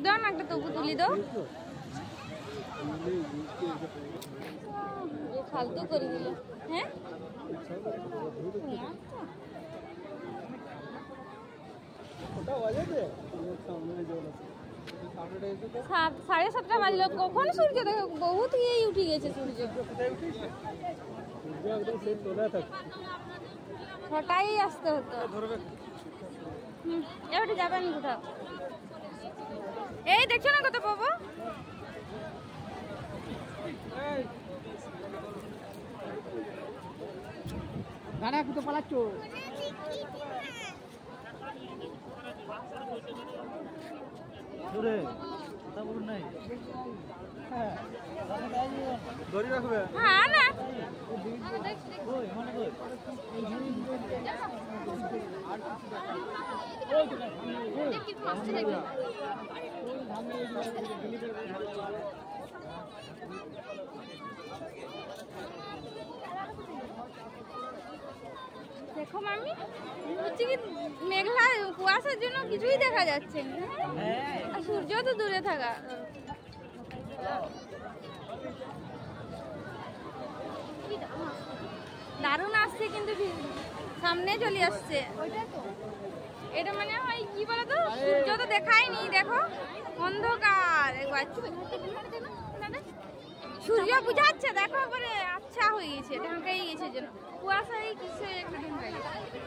দাও না একটা তবু তুলি দাও। ফালতু করে দিল। হ্যাঁ 7:30 বাজলো, কখন সূর্য দেখো বহুত ইয়ে উঠে গেছে সূর্য। ছটাই আসতে হতো। এবারে যাবেন কোথাও? এই দেখছো না কত পাবো। গাড়া কোথাও পালাচ্ছ? ধরে রাখবে। হ্যাঁ না দেখো মামি, হচ্ছে কি মেঘলা কুয়াশার জন্য কিছুই দেখা যাচ্ছে না, আর সূর্য তো দূরে থাকা। দারুণ আসছে কিন্তু সামনে চলে আসছে। এটা মানে হয় কি বলতো, সূর্য তো দেখায়নি, দেখো অন্ধকার। সূর্য বুঝাচ্ছে, দেখো পরে আচ্ছা হয়ে গেছে, ঢাকাই গেছে যেন কুয়াশায় কিছু একটা ঢাকাই গেছে।